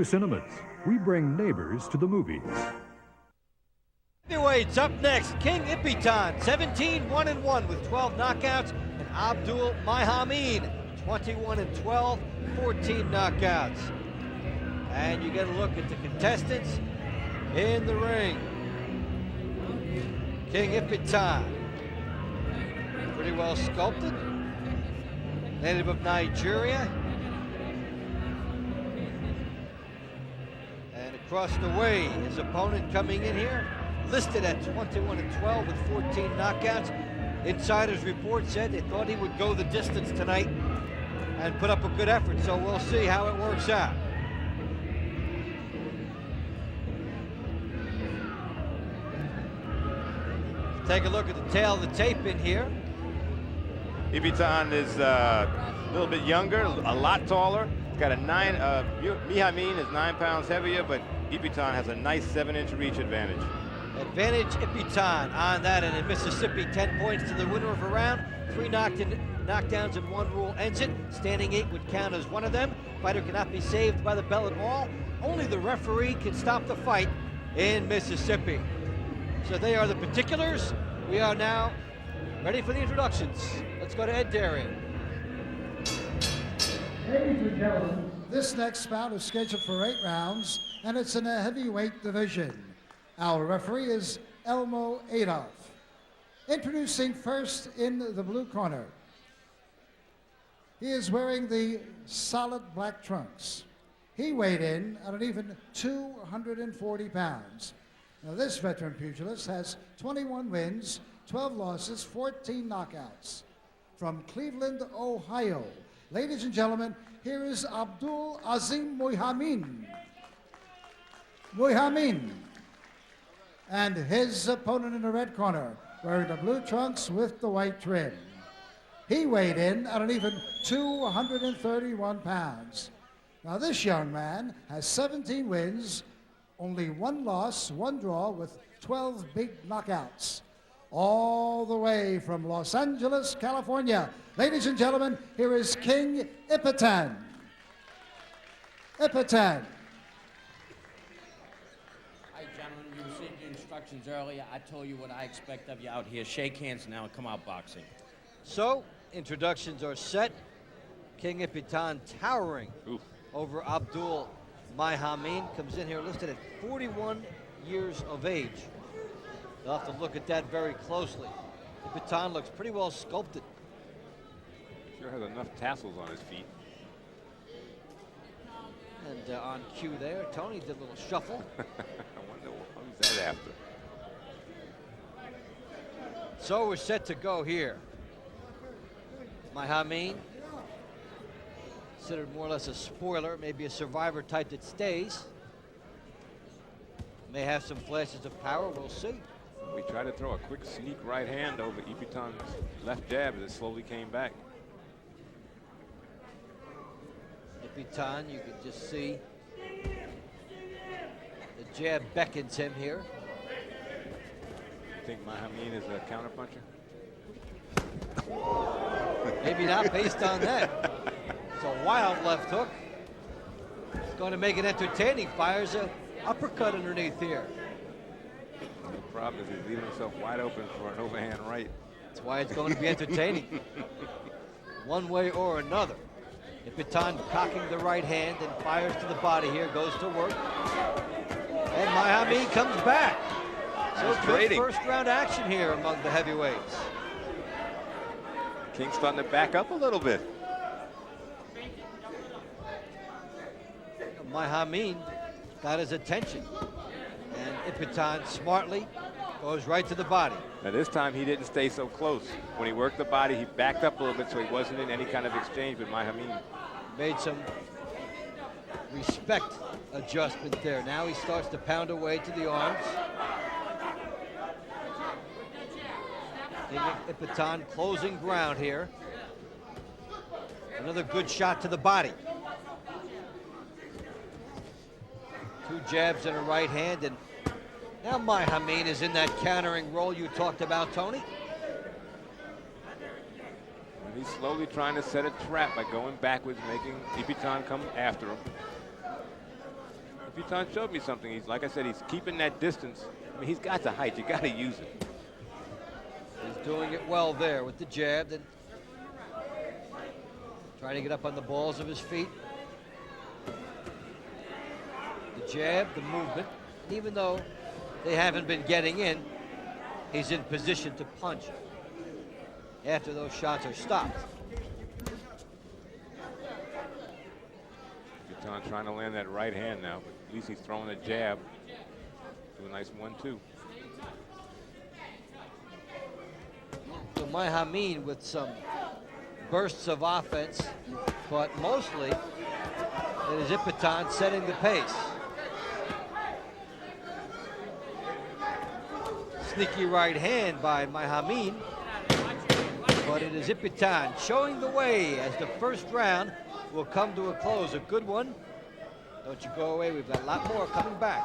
to cinemas. We bring neighbors to the movies. Heavyweights up next. King Ipitan, 17-1-1 with 12 knockouts, and Abdul Muyhamin, 21-12, 14 knockouts. And you get a look at the contestants in the ring. King Ipitan, pretty well sculpted, native of Nigeria. And across the way, his opponent coming in here, listed at 21-12 with 14 knockouts. Insiders report said they thought he would go the distance tonight and put up a good effort, so we'll see how it works out. Take a look at the tail of the tape in here. Ipitan is a little bit younger, a lot taller. He's got a Muyhamin is 9 pounds heavier, but Ipitan has a nice 7-inch reach advantage. Advantage Ipitan on that, and in Mississippi, 10 points to the winner of a round. 3 knockdowns and 1 rule ends it. Standing 8 would count as one of them. Fighter cannot be saved by the bell at all. Only the referee can stop the fight in Mississippi. So they are the particulars. We are now ready for the introductions. Let's go to Ed Darian. Ladies and gentlemen, this next bout is scheduled for 8 rounds, and it's in a heavyweight division. Our referee is Elmo Adolf. Introducing first in the blue corner. He is wearing the solid black trunks. He weighed in at an even 240 pounds. Now this veteran pugilist has 21 wins, 12 losses, 14 knockouts. From Cleveland, Ohio. Ladies and gentlemen, here is Abdul Azim Muyhamin. Muyhamin. And his opponent in the red corner, wearing the blue trunks with the white trim. He weighed in at an even 231 pounds. Now this young man has 17 wins, only 1 loss, 1 draw with 12 big knockouts. All the way from Los Angeles, California. Ladies and gentlemen, here is King Ipitan. Ipitan. Hi, gentlemen. You received your instructions earlier. I told you what I expect of you out here. Shake hands now and come out boxing. So, introductions are set. King Ipitan towering over Abdul Muyhamin. Comes in here listed at 41 years of age. You'll have to look at that very closely. Ipitan looks pretty well sculpted. Sure has enough tassels on his feet. And on cue there, Tony did a little shuffle. I wonder who's that after. So we're set to go here. Muyhamin, considered more or less a spoiler, maybe a survivor type that stays. May have some flashes of power, we'll see. We tried to throw a quick sneak right hand over Ipitan's left jab as it slowly came back. Ipitan, you can just see the jab beckons him here. You think Muyhamin is a counterpuncher? Maybe not based on that. It's a wild left hook. It's going to make it entertaining. Fires an uppercut underneath here. The problem is he's leaving himself wide open for an overhand right. That's why it's going to be entertaining. One way or another. Ipitan cocking the right hand and fires to the body here, goes to work. And Muyhamin comes back. So good first round action here among the heavyweights. King's starting to back up a little bit. Muyhamin got his attention. And Ipitan smartly goes right to the body. Now this time he didn't stay so close. When he worked the body, he backed up a little bit so he wasn't in any kind of exchange with Muyhamin. Made some respect adjustment there. Now he starts to pound away to the arms. King Ipitan closing ground here. Another good shot to the body. 2 jabs and a right hand, and now Muyhamin is in that countering role you talked about, Tony. And he's slowly trying to set a trap by going backwards, making Ipitan come after him. Ipitan showed me something. He's, like I said, he's keeping that distance. I mean, he's got the height. You got to use it. He's doing it well there with the jab, and trying to get up on the balls of his feet. The jab, the movement. Even though they haven't been getting in, he's in position to punch after those shots are stopped. Ipitan trying to land that right hand now, but at least he's throwing a jab. Do a nice 1-2. So Muyhamin with some bursts of offense, but mostly it is Ipitan setting the pace. Sneaky right hand by Muyhamin, but it is Ipitan showing the way as the first round will come to a close. A good one. Don't you go away, we've got a lot more coming back.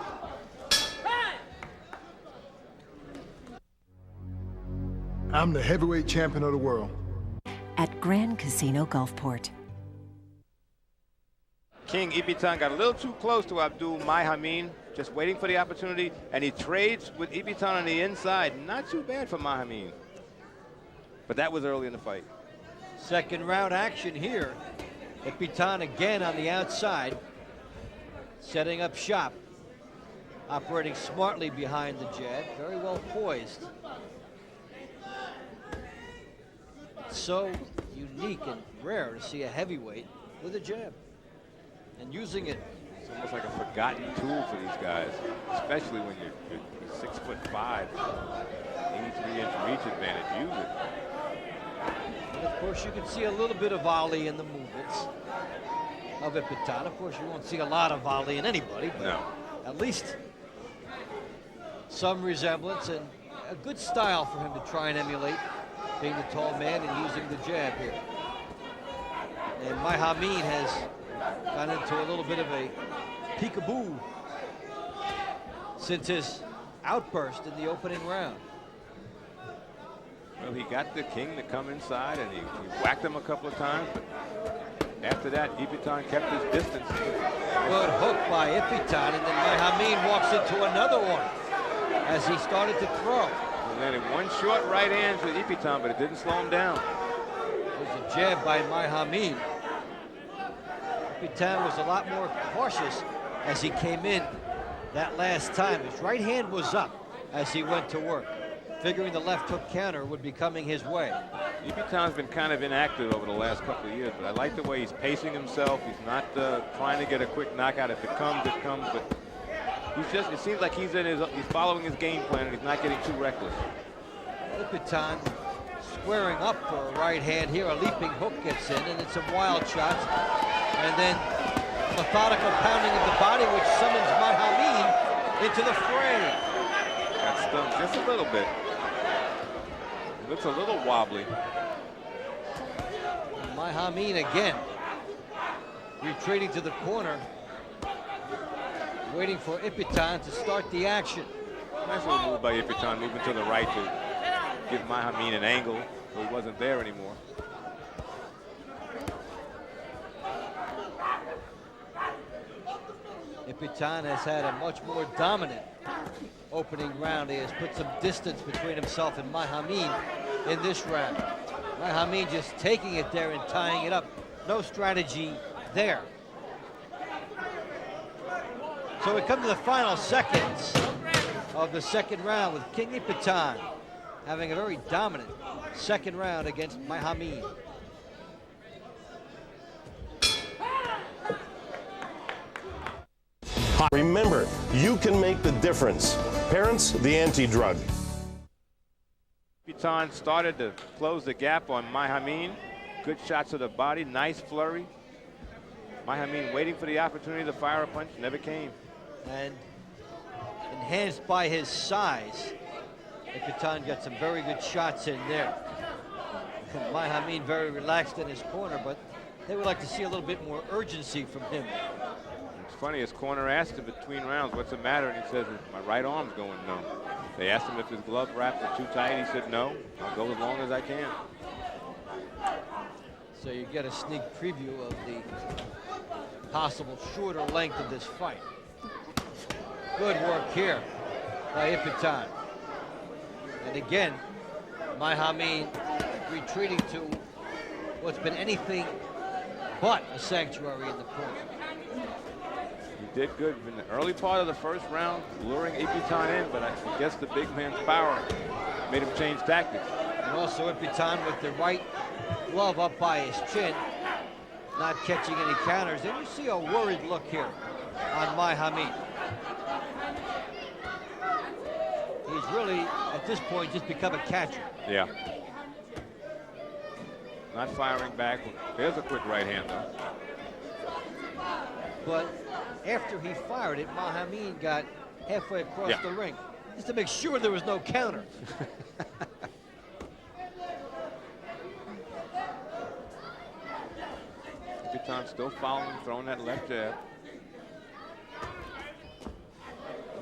I'm the heavyweight champion of the world. At Grand Casino Gulfport. King Ipitan got a little too close to Abdul Muyhamin, just waiting for the opportunity, and he trades with Ipitan on the inside. Not too bad for Muyhamin. But that was early in the fight. Second round action here. Ipitan again on the outside, setting up shop, operating smartly behind the jab, very well poised. So unique and rare to see a heaveight with a jab and using it. It's almost like a forgotten tool for these guys, especially when you're 6'5", 83-inch reach advantage. Use it. And of course, you can see a little bit of volley in the movements of Ipitan. Of course, you won't see a lot of volley in anybody, but no. At least some resemblance and a good style for him to try and emulate, being the tall man and using the jab here. And Muyhamin has gone into a little bit of a peekaboo since his outburst in the opening round. Well, he got the King to come inside, and he whacked him a couple of times. But after that, Ipitan kept his distance. Good hook by Ipitan, and then Muyhamin walks into another one as he started to throw. He landed one short right hand with Ipitan, but it didn't slow him down. There's a jab by Muyhamin. Ipitan was a lot more cautious as he came in that last time. His right hand was up as he went to work, figuring the left hook counter would be coming his way. Ipitan's been kind of inactive over the last couple of years, but I like the way he's pacing himself. He's not trying to get a quick knockout. If it comes, it comes. But it seems like he's following his game plan, and he's not getting too reckless. Ipitan squaring up for a right hand here. A leaping hook gets in, and then some wild shots. And then methodical pounding of the body, which summons Muyhamin into the fray. Got stung just a little bit. It looks a little wobbly. Muyhamin again, retreating to the corner, waiting for Ipitan to start the action. Nice little move by Ipitan, moving to the right to give Muyhamin an angle, so he wasn't there anymore. Ipitan has had a much more dominant opening round. He has put some distance between himself and Muyhamin in this round. Muyhamin just taking it there and tying it up. No strategy there. So we come to the final seconds of the second round with King Ipitan having a very dominant second round against Muyhamin. Remember, you can make the difference. Parents, the anti-drug. Ipitan started to close the gap on Muyhamin. Good shots to the body, nice flurry. Muyhamin waiting for the opportunity to fire a punch, never came. And enhanced by his size, Ipitan got some very good shots in there. Muyhamin very relaxed in his corner, but they would like to see a little bit more urgency from him. It's funny, his corner asked him between rounds, what's the matter? And he says, my right arm's going numb. They asked him if his glove wraps are too tight. He said, no, I'll go as long as I can. So you get a sneak preview of the possible shorter length of this fight. Good work here by Ipitan. And again, Muyhamin retreating to what's been anything but a sanctuary in the corner. He did good in the early part of the first round, luring Ipitan in, but I guess the big man's power made him change tactics. And also Ipitan with the right glove up by his chin, not catching any counters. And you see a worried look here on Muyhamin. He's really, at this point, just become a catcher. Yeah. Not firing back. There's a quick right hand, though. But after he fired it, Muyhamin got halfway across the ring, just to make sure there was no counter. Ipitan still following, throwing that left jab.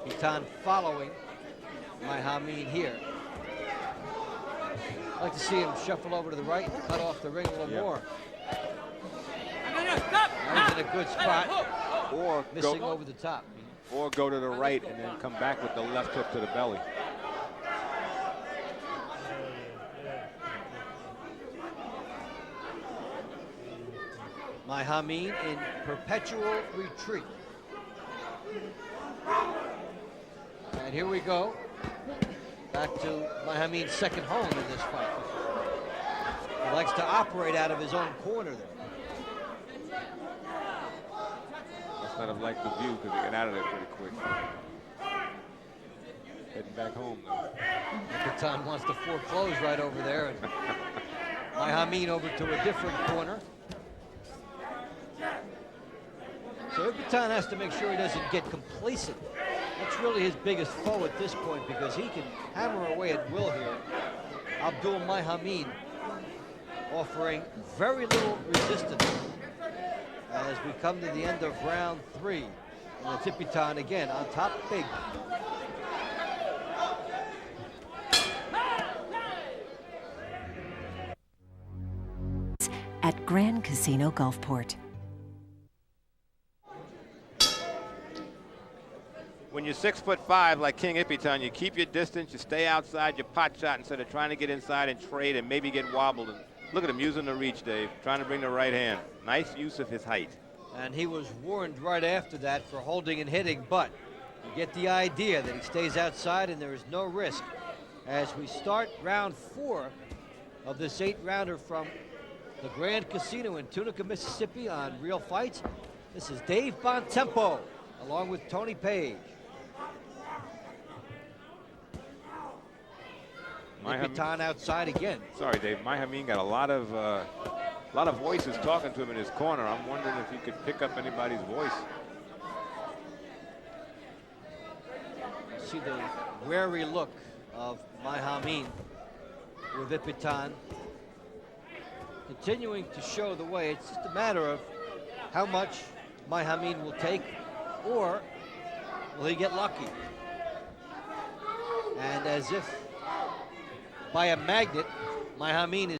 Ipitan following Muyhamin here. I'd like to see him shuffle over to the right and cut off the ring a little more. Now he's in a good spot, Or missing go, over the top. or go to the right and then come back with the left hook to the belly. Muyhamin in perpetual retreat. And here we go. Back to Muyhamin's second home in this fight. He likes to operate out of his own corner there. Must not have liked the view because he got out of there pretty quick. Heading back home, though. Ipitan wants to foreclose right over there. And Muyhamin over to a different corner. So Ipitan has to make sure he doesn't get complacent. That's really his biggest foe at this point, because he can hammer away at will here. Abdul Muyhamin offering very little resistance as we come to the end of round 3. And it's Ipitan again on top big. At Grand Casino Gulfport. When you're 6'5" like King Ipitan, you keep your distance, you stay outside your pot shot instead of trying to get inside and trade and maybe get wobbled. And look at him using the reach, Dave, trying to bring the right hand. Nice use of his height. And he was warned right after that for holding and hitting, but you get the idea that he stays outside and there is no risk. As we start round 4 of this 8-rounder from the Grand Casino in Tunica, Mississippi on Real Fights. This is Dave Bontempo along with Tony Page. Ipitan outside again. Sorry, Dave. Muyhamin got a lot of voices talking to him in his corner. I'm wondering if he could pick up anybody's voice. See the wary look of Muyhamin with Ipitan continuing to show the way. It's just a matter of how much Muyhamin will take, or will he get lucky? And as if by a magnet, Muyhamin is